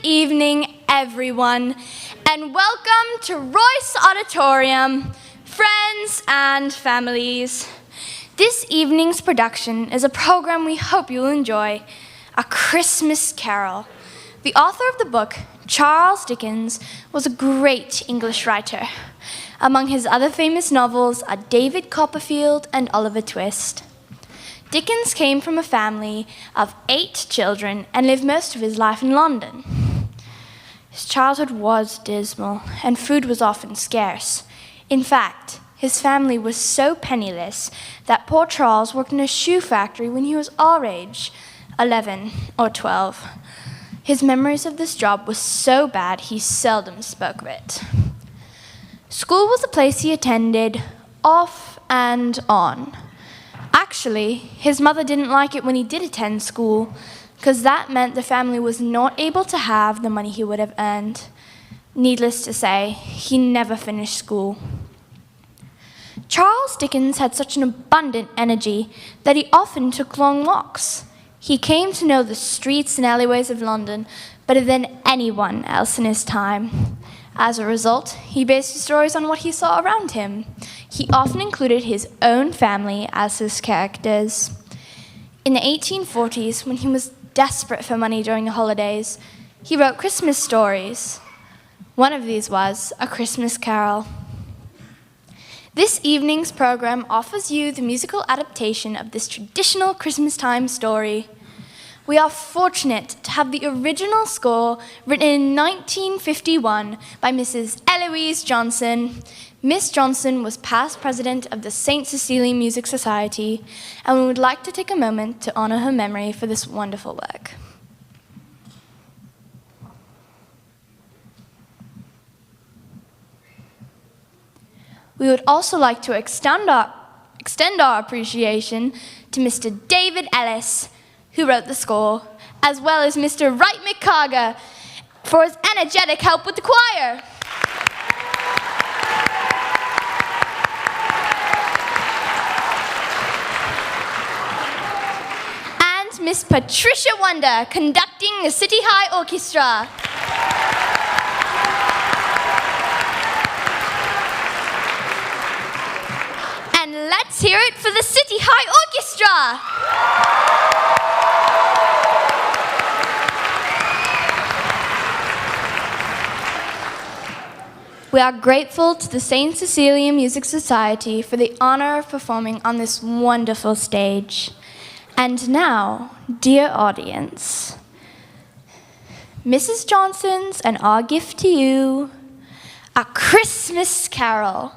evening, everyone, and welcome to Royce Auditorium, friends and families. This evening's production is a program we hope you'll enjoy, A Christmas Carol. The author of the book, Charles Dickens, was a great English writer. Among his other famous novels are David Copperfield and Oliver Twist. Dickens came from a family of 8 children and lived most of his life in London. His childhood was dismal, and food was often scarce. In fact, his family was so penniless that poor Charles worked in a shoe factory when he was our age, 11 or 12. His memories of this job were so bad he seldom spoke of it. School was a place he attended off and on. Actually, his mother didn't like it when he did attend school, because that meant the family was not able to have the money he would have earned. Needless to say, he never finished school. Charles Dickens had such an abundant energy that he often took long walks. He came to know the streets and alleyways of London better than anyone else in his time. As a result, he based his stories on what he saw around him. He often included his own family as his characters. In the 1840s, when he was desperate for money during the holidays, he wrote Christmas stories. One of these was A Christmas Carol. This evening's program offers you the musical adaptation of this traditional Christmas time story. We are fortunate to have the original score written in 1951 by Mrs. Eloise Johnson. Miss Johnson was past president of the St. Cecilia Music Society, and we would like to take a moment to honor her memory for this wonderful work. We would also like to extend our appreciation to Mr. David Ellis, who wrote the score, as well as Mr. Wright McCarger for his energetic help with the choir. And Miss Patricia Wonder, conducting the City High Orchestra. And let's hear it for the City High Orchestra. We are grateful to the St. Cecilia Music Society for the honor of performing on this wonderful stage. And now, dear audience, Mrs. Johnson's and our gift to you, A Christmas Carol.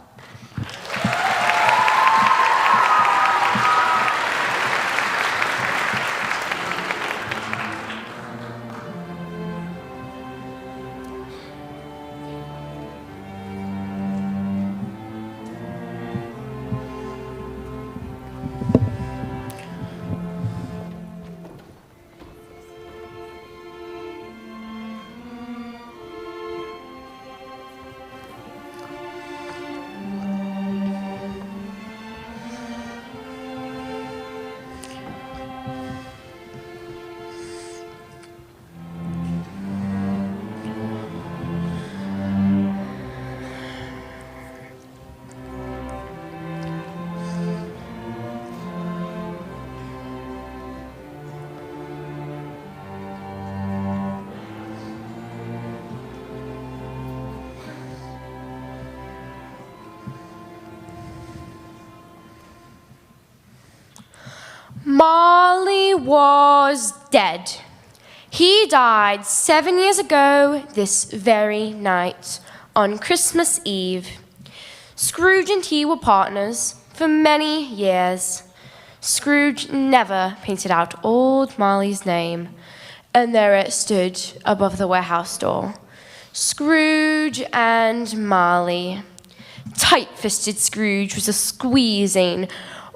Marley was dead. He died 7 years ago this very night, on Christmas Eve. Scrooge and he were partners for many years. Scrooge never painted out old Marley's name, and there it stood above the warehouse door. Scrooge and Marley. Tight-fisted Scrooge was a squeezing,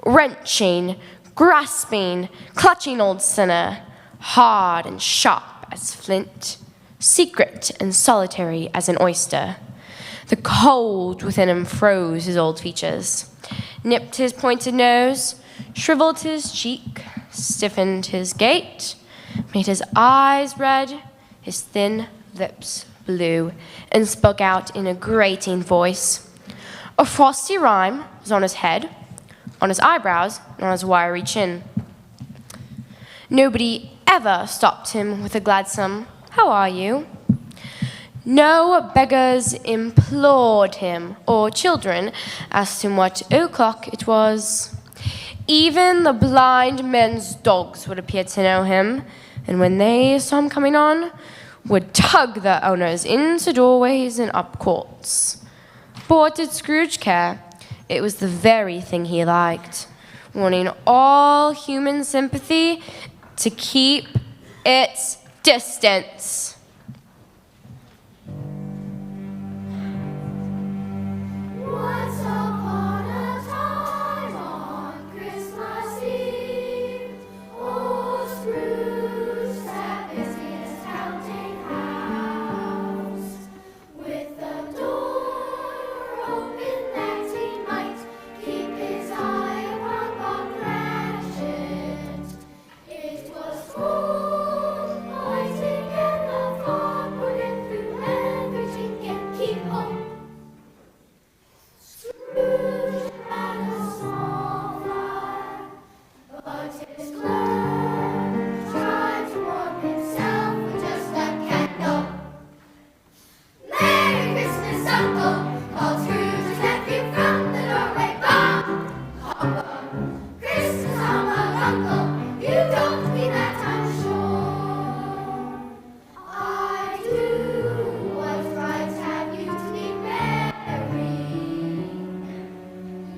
wrenching, grasping, clutching old sinner, hard and sharp as flint, secret and solitary as an oyster. The cold within him froze his old features, nipped his pointed nose, shriveled his cheek, stiffened his gait, made his eyes red, his thin lips blue and spoke out in a grating voice. A frosty rime was on his head, on his eyebrows, and on his wiry chin. Nobody ever stopped him with a gladsome, "How are you?" No beggars implored him, or children asked him what o'clock it was. Even the blind men's dogs would appear to know him, and when they saw him coming on, would tug their owners into doorways and up courts. But what did Scrooge care? It was the very thing he liked, wanting all human sympathy to keep its distance. Once upon a time on Christmas Eve, old Scrooge sat busy in his counting house, with the door open that he might keep his eye upon the Cratchit. It was full, noisy, and the fog poured in through every chink and keyhole. Scrooge had a small fire, but his clerk tried to warm himself with just a candle. "Merry Christmas, Uncle!" called Scrooge's nephew from the doorway. "Bah, humbug! Christmas humbug, Uncle! You don't mean that, I'm sure. I do what's right to have you to be merry.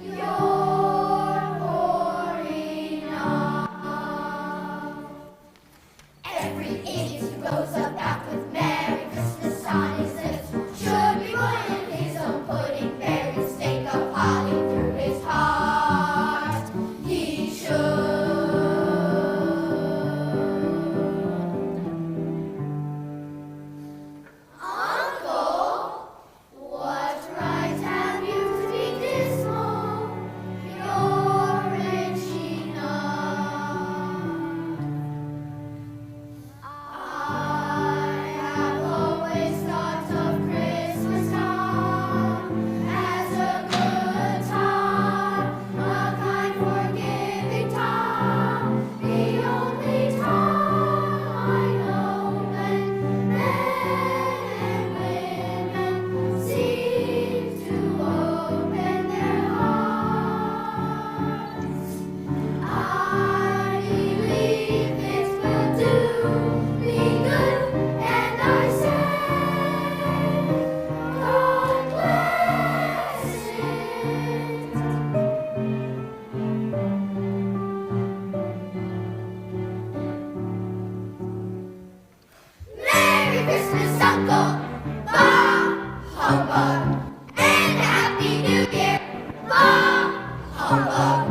You're poor enough." Every idiot who goes about with Merry Christmas on his lips should be born in his own pudding, berry steak of holly through his heart. He should. Uncle, what right have you to be dismal? You're rich enough. I have always thought of Christmas time as a good time, a kind forgiving time, the only time I know when men and women seem to open their hearts. I believe it will do me good, and I say, God bless it. Merry Christmas, Uncle! Bah, humbug! And Happy New Year! Bah, humbug!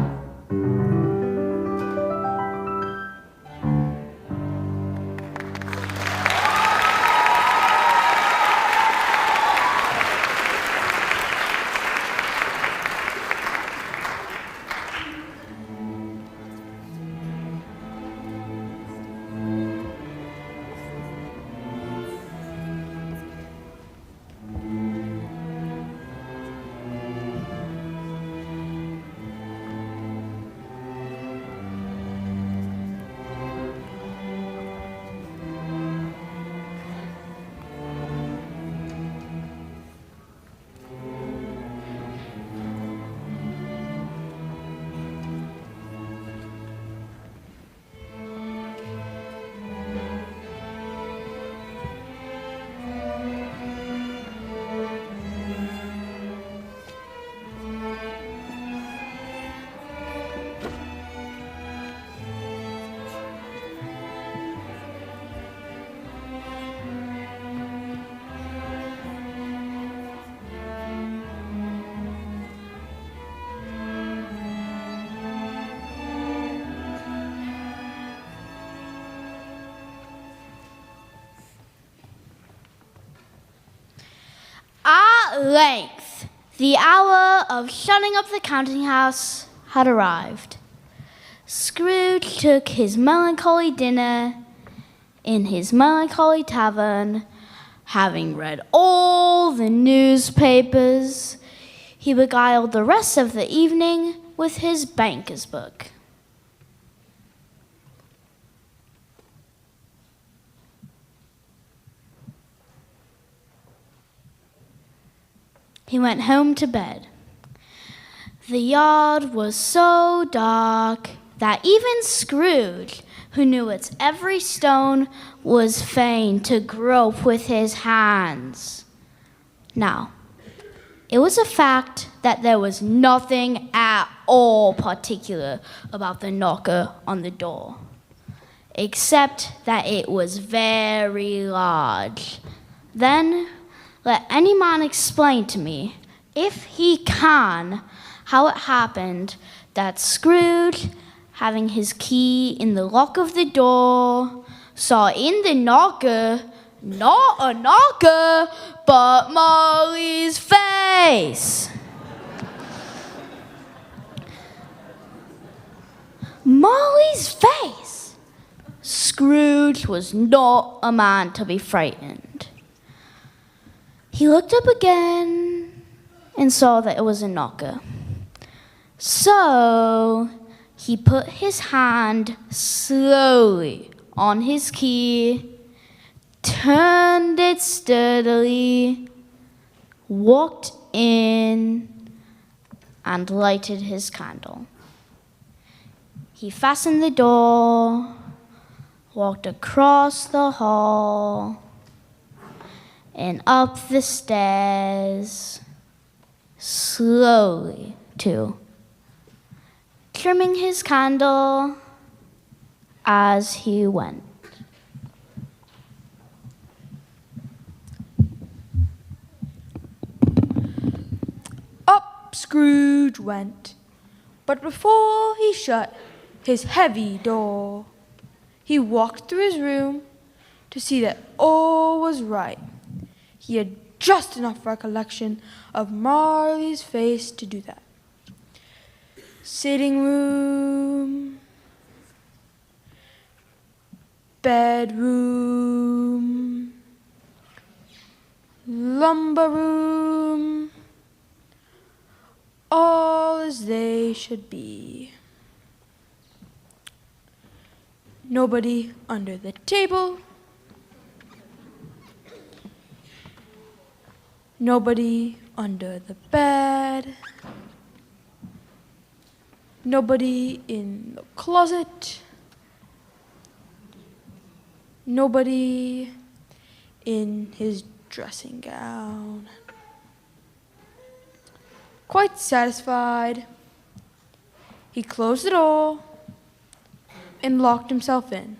At length, the hour of shutting up the counting house had arrived. Scrooge took his melancholy dinner in his melancholy tavern, Having read all the newspapers, he beguiled the rest of the evening with his banker's book. He went home to bed. The yard was so dark that even Scrooge, who knew its every stone, was fain to grope with his hands. Now, it was a fact that there was nothing at all particular about the knocker on the door, except that it was very large. Then, let any man explain to me, if he can, how it happened that Scrooge, having his key in the lock of the door, saw in the knocker not a knocker, but Molly's face. Molly's face! Scrooge was not a man to be frightened. He looked up again and saw that it was a knocker. So he put his hand slowly on his key, turned it sturdily, walked in, and lighted his candle. He fastened the door, walked across the hall, and up the stairs, slowly too, trimming his candle as he went. Up Scrooge went, but before he shut his heavy door, he walked through his room to see that all was right. He had just enough recollection of Marley's face to do that. Sitting room, bedroom, lumber room, all as they should be. Nobody under the table, nobody under the bed, nobody in the closet, nobody in his dressing gown. Quite satisfied, he closed the door and locked himself in.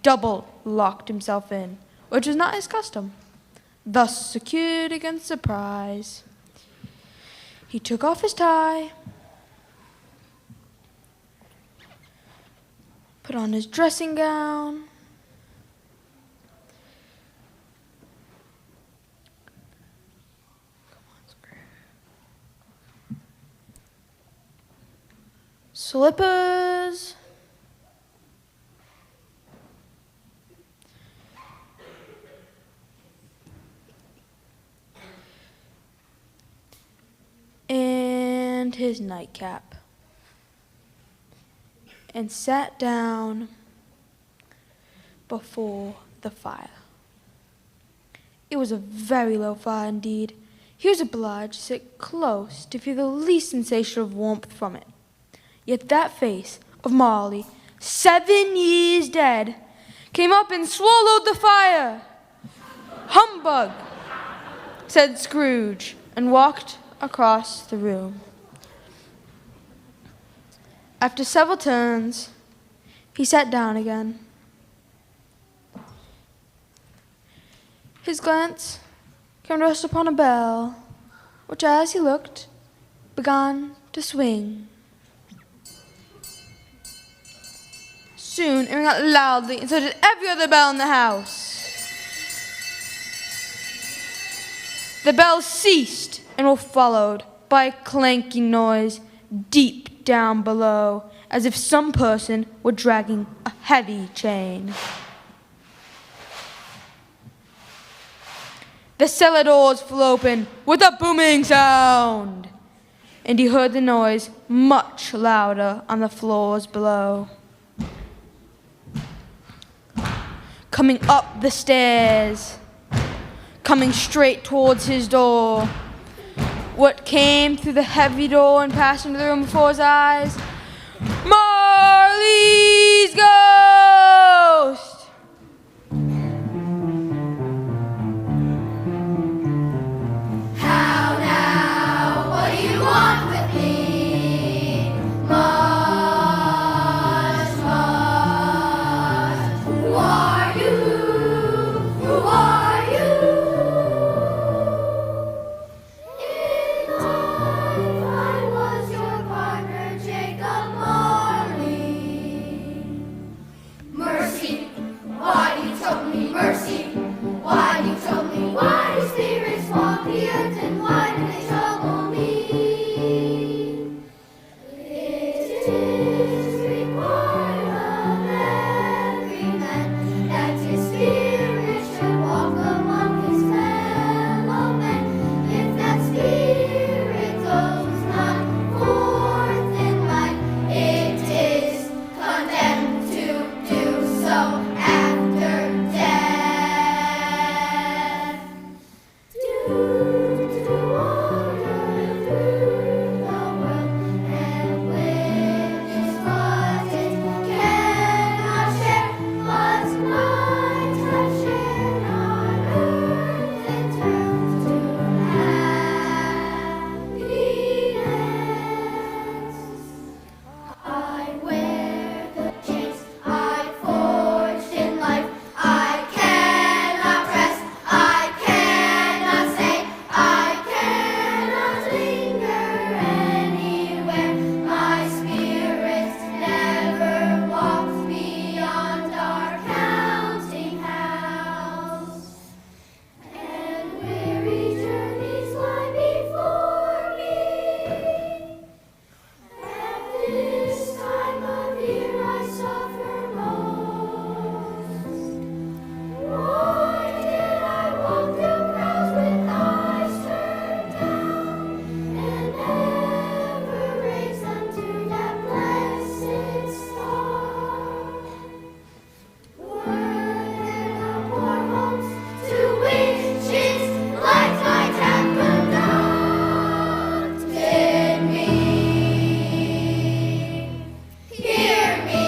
Double locked himself in, which was not his custom, thus secured against surprise. He took off his tie, put on his dressing gown, slippers, and his nightcap, and sat down before the fire. It was a very low fire indeed. He was obliged to sit close to feel the least sensation of warmth from it. Yet that face of Marley, 7 years dead, came up and swallowed the fire. Humbug, said Scrooge, and walked across the room. After several turns, he sat down again. His glance came to rest upon a bell, which, as he looked, began to swing. Soon it rang out loudly, and so did every other bell in the house. The bells ceased and were followed by a clanking noise deep down below, as if some person were dragging a heavy chain. The cellar doors flew open with a booming sound, and he heard the noise much louder on the floors below. Coming up the stairs, coming straight towards his door, what came through the heavy door and passed into the room before his eyes? Marley's ghost! How now? What do you want with me? Much, much. Who are you? Who are you? In life I was your partner, Jacob Marley. Mercy, why do you trouble me? Mercy, why do you trouble me? Why do spirits walk the earth and why do they trouble me? It is required of every man that his spirit should walk among his fellow men. If that spirit goes not forth in life, it is condemned to do so after death. To wander through the world and witness what it cannot share, but might have shared on earth and turns to happiness. I wear the chains I forged in life. I cannot rest, I cannot stay, I cannot linger anywhere. My spirit never walks beyond our counting house. And weary journeys lie before me. At this time of year I suffer most. Why did I walk through crowds with eyes turned down and never raise unto that blessed star? Were there no more homes to which its light might have conducted me? Hear me,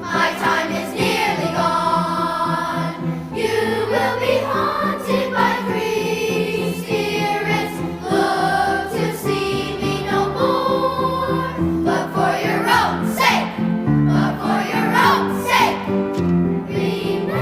my time is nearly gone. You will be haunted by grief spirits. Look to see me no more. But for your own sake, but for your own sake, remember.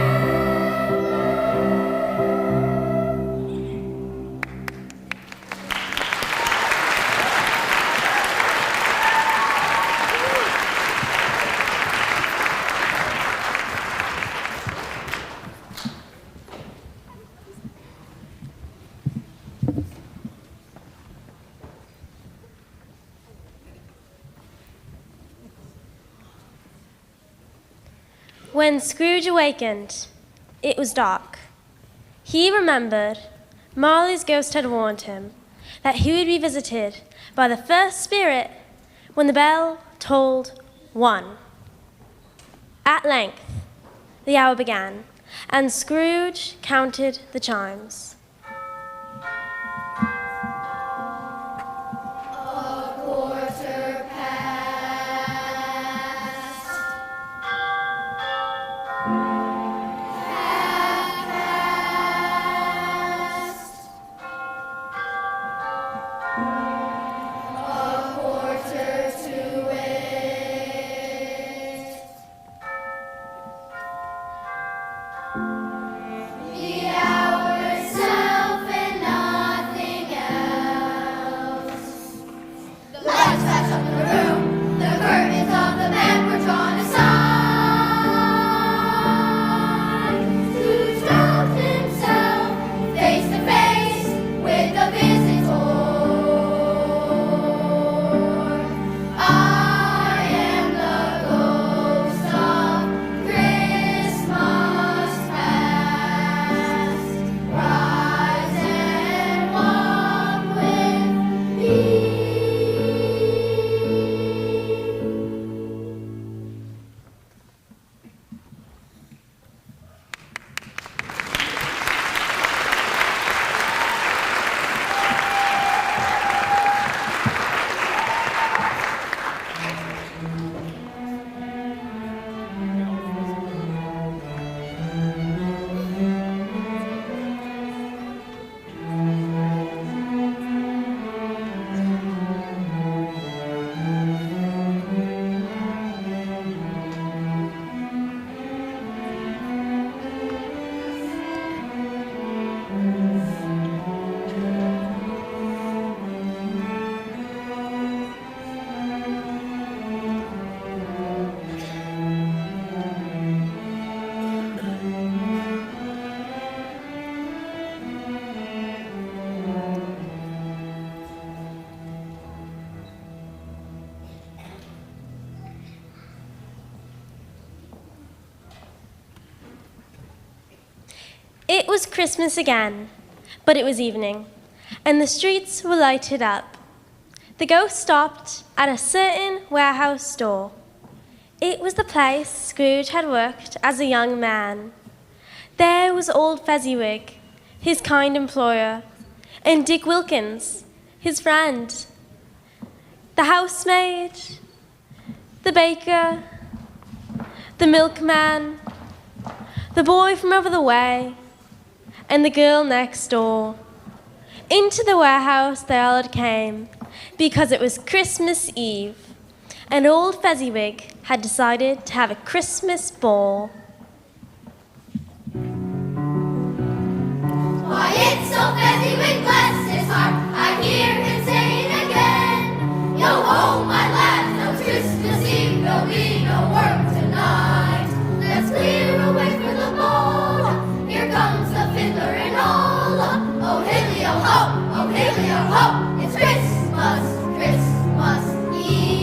When Scrooge awakened, it was dark. He remembered Marley's ghost had warned him that he would be visited by the first spirit when the bell tolled 1. At length, the hour began, and Scrooge counted the chimes. A quarter past. Half past. A quarter to 8. The hour sounds. It was Christmas again, but it was evening, and the streets were lighted up. The ghost stopped at a certain warehouse door. It was the place Scrooge had worked as a young man. There was old Fezziwig, his kind employer, and Dick Wilkins, his friend. The housemaid, the baker, the milkman, the boy from over the way, and the girl next door. Into the warehouse they all came, because it was Christmas Eve, and old Fezziwig had decided to have a Christmas ball. Why, it's so Fezziwig, bless his heart, I hear him saying again, yo ho, my lads, no Christmas Eve, there'll be no work tonight. Let's clear away for the ball, here comes the fiddler and all. Oh hilly oh ho, oh hilly oh ho, it's Christmas, Christmas Eve.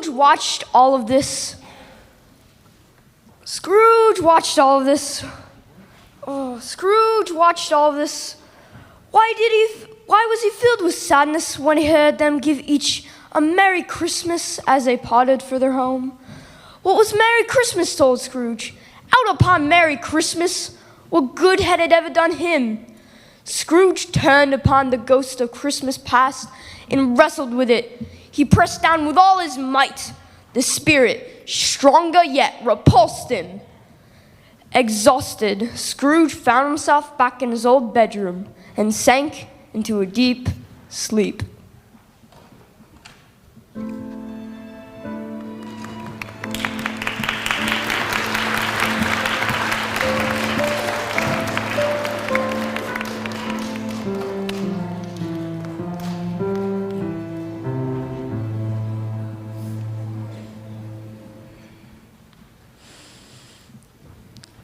Scrooge watched all of this. Scrooge watched all of this. Why was he filled with sadness when he heard them give each a Merry Christmas as they parted for their home? What was Merry Christmas told Scrooge? Out upon Merry Christmas! What good had it ever done him? Scrooge turned upon the ghost of Christmas past and wrestled with it. He pressed down with all his might. The spirit, stronger yet, repulsed him. Exhausted, Scrooge found himself back in his old bedroom and sank into a deep sleep.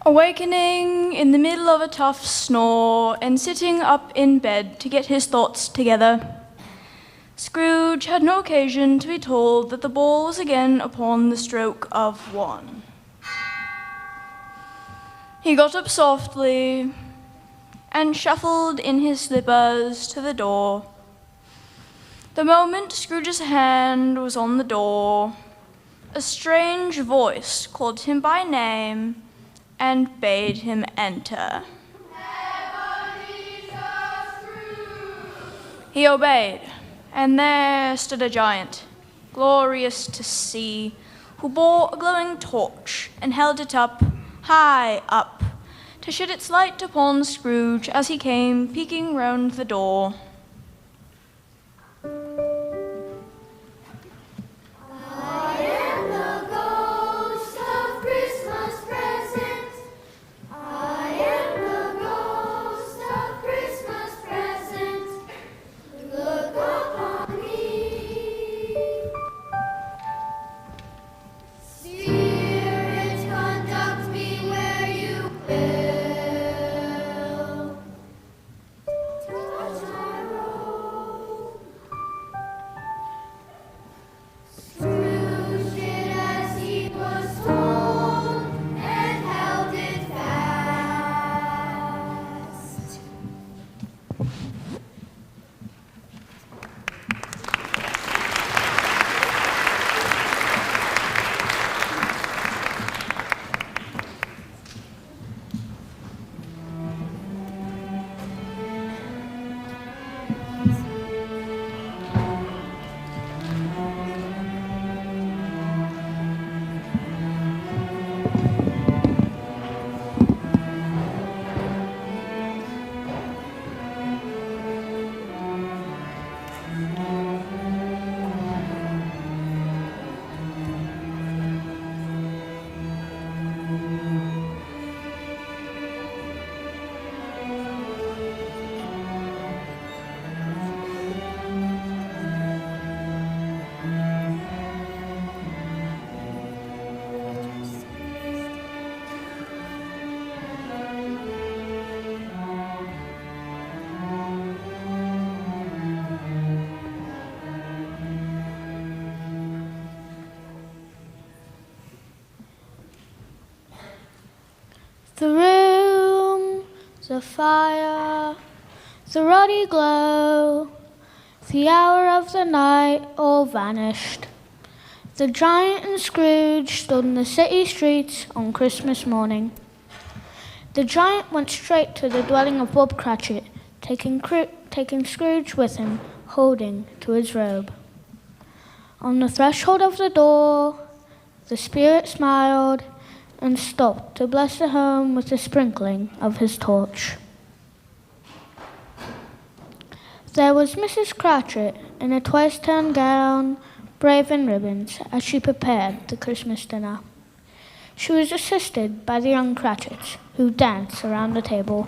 Awakening in the middle of a tough snore and sitting up in bed to get his thoughts together, Scrooge had no occasion to be told that the ball was again upon the stroke of 1. He got up softly and shuffled in his slippers to the door. The moment Scrooge's hand was on the door, a strange voice called him by name and bade him enter. He obeyed, and there stood a giant, glorious to see, who bore a glowing torch and held it up, high up, to shed its light upon Scrooge as he came peeking round the door. I am the ghost of Christmas present. I am the ghost of Christmas present. Look upon me. Spirit, conduct me where you will. Touch my robe. Scrooge did as he was told and held it fast. The room, the fire, the ruddy glow, the hour of the night all vanished. The giant and Scrooge stood in the city streets on Christmas morning. The giant went straight to the dwelling of Bob Cratchit, taking Scrooge with him, holding to his robe. On the threshold of the door, the spirit smiled and stopped to bless the home with the sprinkling of his torch. There was Mrs. Cratchit in a twice-turned gown, brave in ribbons, as she prepared the Christmas dinner. She was assisted by the young Cratchits, who danced around the table.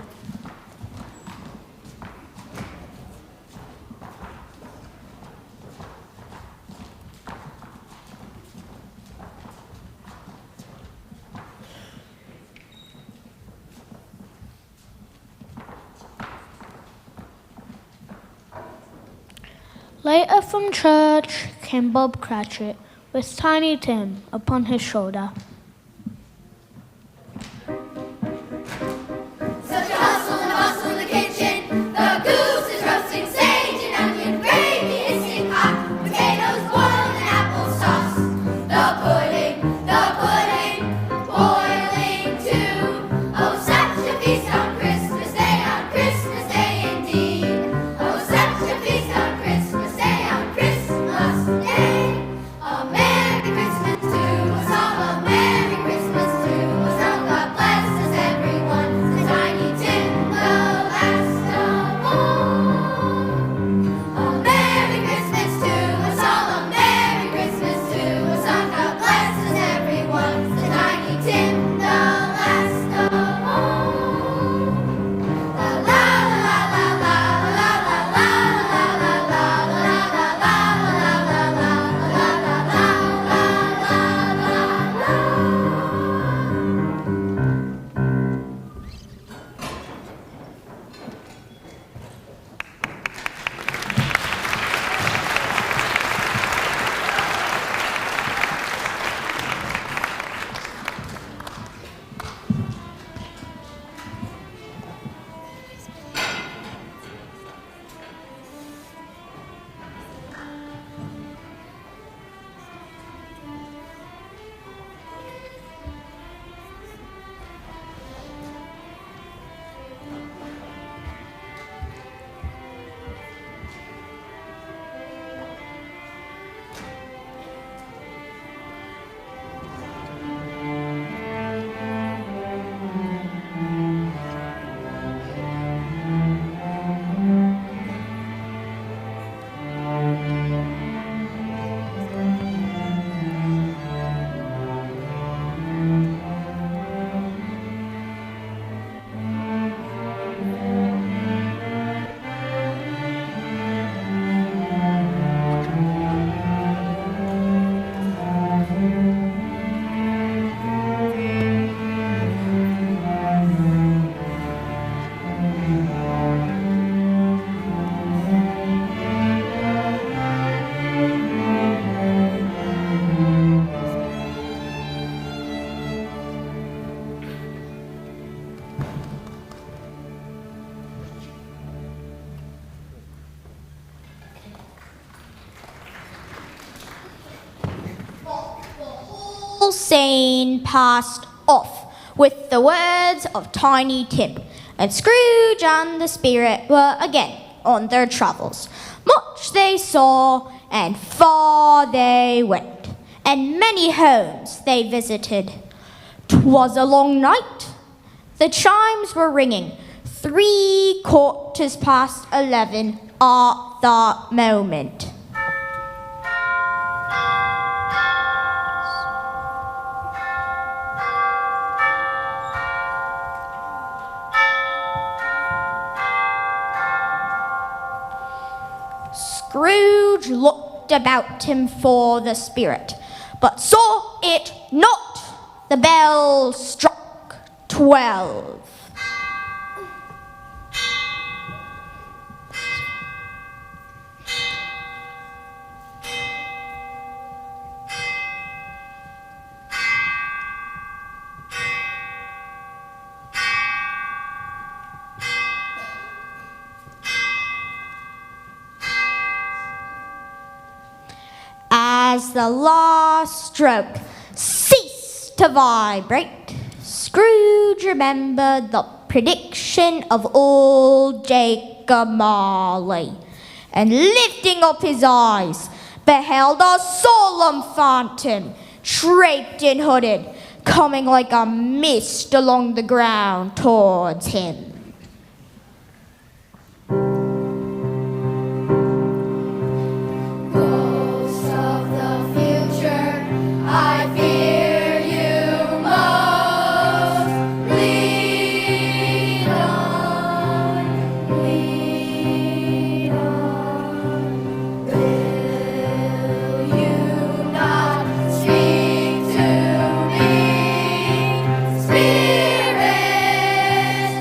Later from church came Bob Cratchit with Tiny Tim upon his shoulder. Such a hustle and bustle in the kitchen. The goose is roasting sage and onion gravy hissing hot. Potatoes boiled and apples tossed. The pudding boiling too. Oh, such a feast on Christmas Day indeed. Oh, such a feast on Christmas Day. A Merry Christmas to us all, a Merry Christmas to us all. God bless us everyone, the Tiny Tim, the last of all. A Merry Christmas to us all, a Merry Christmas to us all. God bless us everyone, the Tiny Tim, the last of all. La la la la la la la la la la la la la la Scene passed off with the words of Tiny Tim, and Scrooge and the Spirit were again on their travels. Much they saw, and far they went, and many homes they visited. 'Twas a long night. The chimes were ringing 11:15 at that moment. Scrooge looked about him for the Spirit, but saw it not. The bell struck 12. As the last stroke ceased to vibrate, Scrooge remembered the prediction of old Jacob Marley, and lifting up his eyes, beheld a solemn phantom, draped and hooded, coming like a mist along the ground towards him. Ghost of the future, I fear you most. Lead on, lead on. Will you not speak to me, Spirit?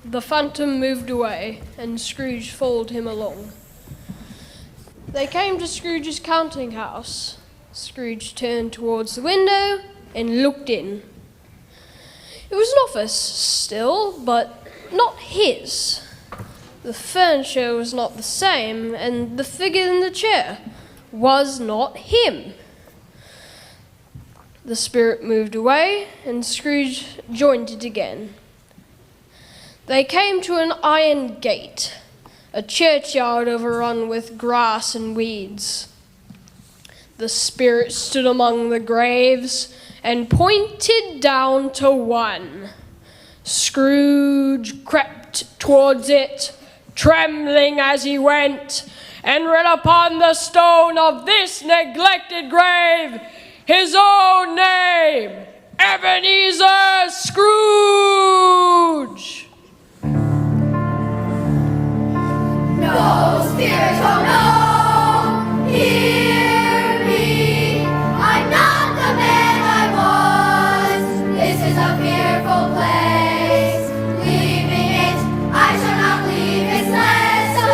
The phantom moved away, and Scrooge followed him along. They came to Scrooge's counting house. Scrooge turned towards the window and looked in. It was an office still, but not his. The furniture was not the same, and the figure in the chair was not him. The spirit moved away, and Scrooge joined it again. They came to an iron gate, a churchyard overrun with grass and weeds. The spirit stood among the graves and pointed down to one. Scrooge crept towards it, trembling as he went, and read upon the stone of this neglected grave his own name, Ebenezer Scrooge. No, spirit, oh no, hear me. I'm not the man I was. This is a fearful place. Leaving it, I shall not leave its lesson.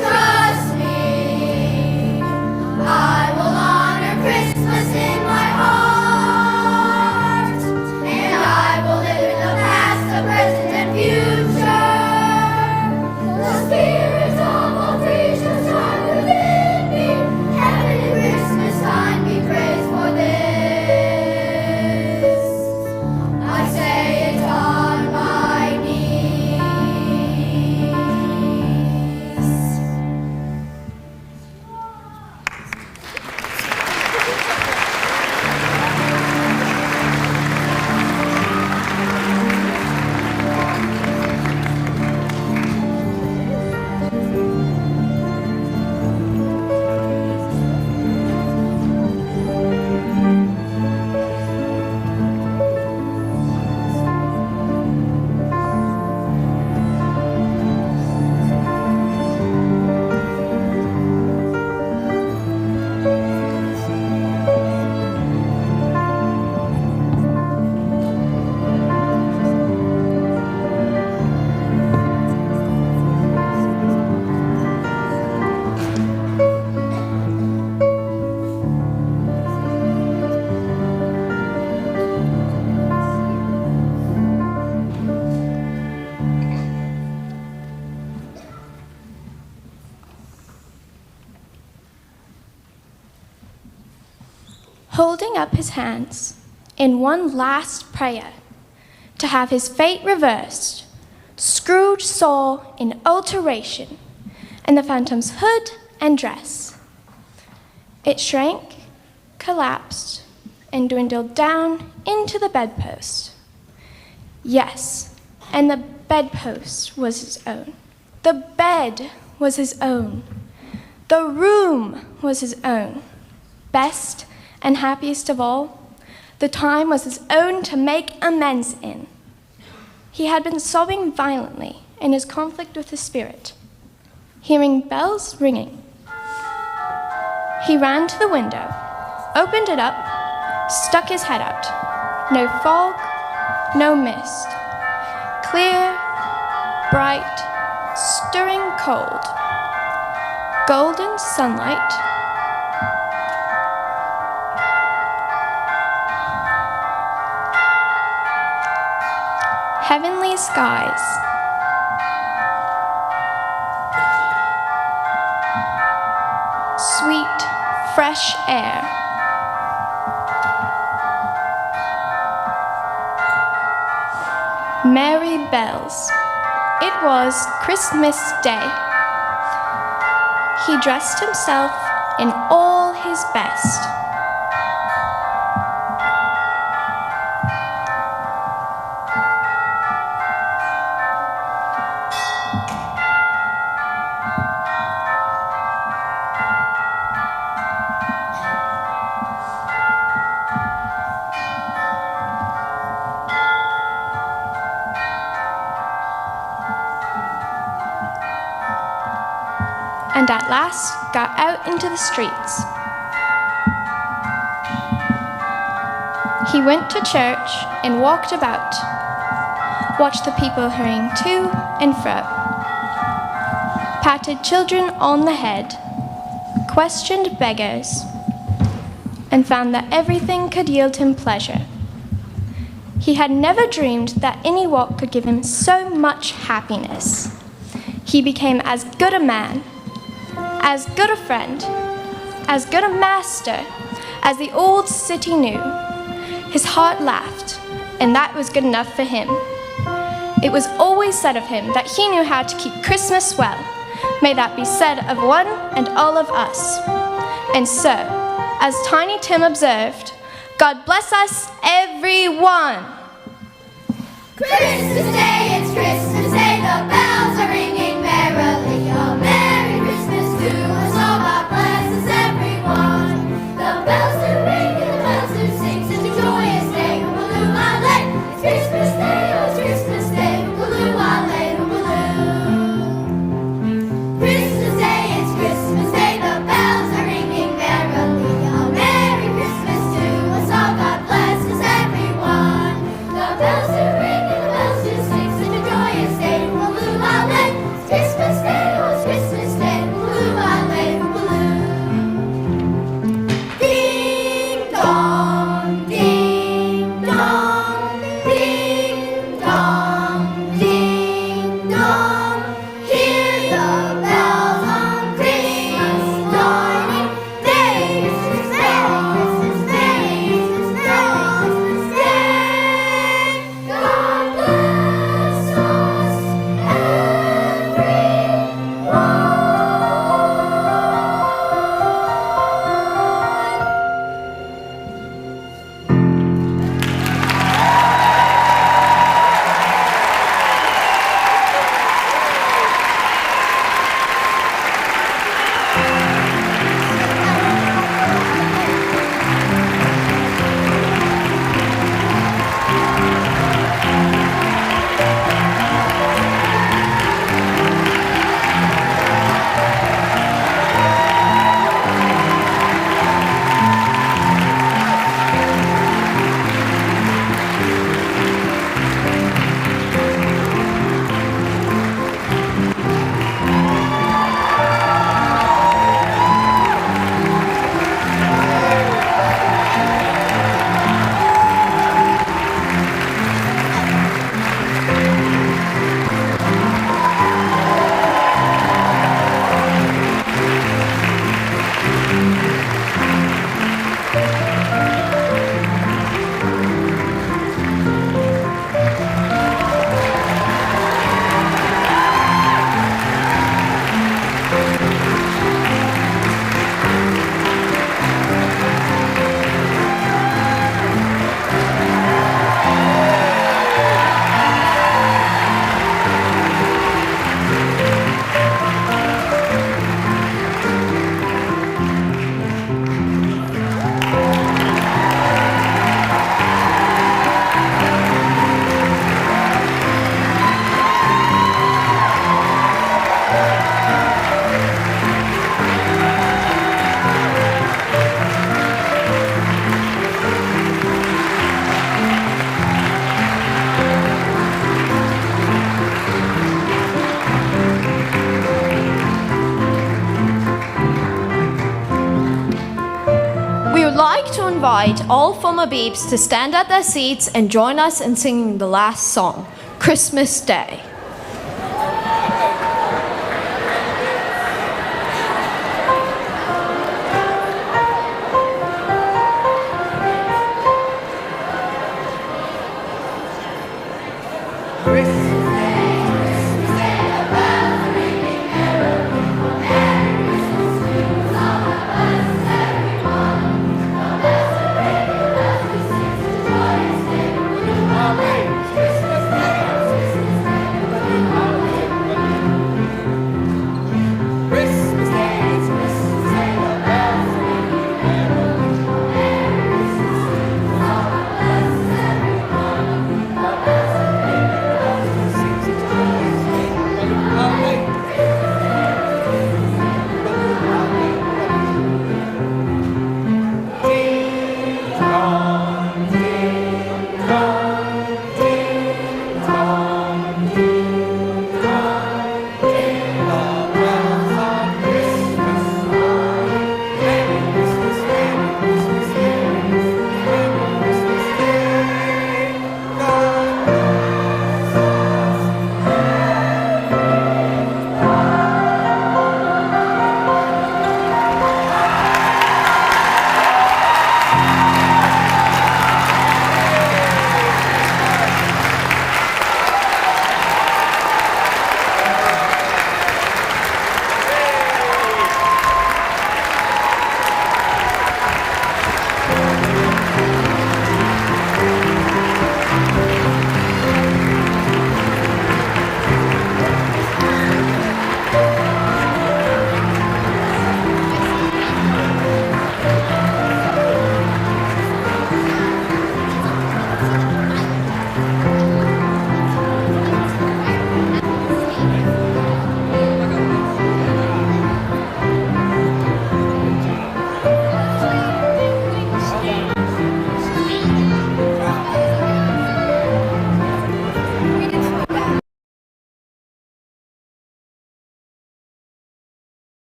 Trust me, I will honor Christmas in my heart, and I will live in the past, the present, and future. The spirits of all creatures are within me. Heaven and Christmas time be praised for this. I say it on my knees. Holding up his hands in one last prayer to have his fate reversed, Scrooge saw an alteration in the phantom's hood and dress. It shrank, collapsed, and dwindled down into the bedpost. Yes, and the bedpost was his own. The bed was his own. The room was his own. Best and happiest of all, the time was his own to make amends in. He had been sobbing violently in his conflict with the spirit, hearing bells ringing. He ran to the window, opened it up, stuck his head out. No fog, no mist. Clear, bright, stirring cold. Golden sunlight. Heavenly skies. Sweet, fresh air. Merry bells. It was Christmas Day. He dressed himself in all his best. And at last got out into the streets. He went to church and walked about, watched the people hurrying to and fro, patted children on the head, questioned beggars, and found that everything could yield him pleasure. He had never dreamed that any walk could give him so much happiness. He became as good a man, as good a friend, as good a master as the old city knew. His heart laughed, and that was good enough for him. It was always said of him that he knew how to keep Christmas well. May that be said of one and all of us. And so, as Tiny Tim observed, God bless us, everyone. Christmas Day, it's Christmas Day, the bells are ringing merrily. A Merry Christmas to us all, God bless us everyone. The bells do ring and the bells do sing, such a joyous day, hoo-baloo-my-lay. It's Christmas Day, oh it's Christmas Day, hoo-baloo-my-lay, hoo-baloo. Christmas Day, it's Christmas Day, the bells are ringing merrily. A Merry Christmas to us all, God bless us everyone. The bells do ring and the bells do sing, such a joyous day, hoo-baloo-my-lay. It's Christmas Day, oh it's Christmas Day, hoo-baloo-my-lay, hoo-baloo. Ding dong, ding dong, ding dong, ding dong. Hear the bells on Christmas morning. Day, Christmas Day, Christmas Day, Christmas Day, Christmas Day. God bless us, We would like to invite all former Beeps to stand at their seats and join us in singing the last song, Christmas Day.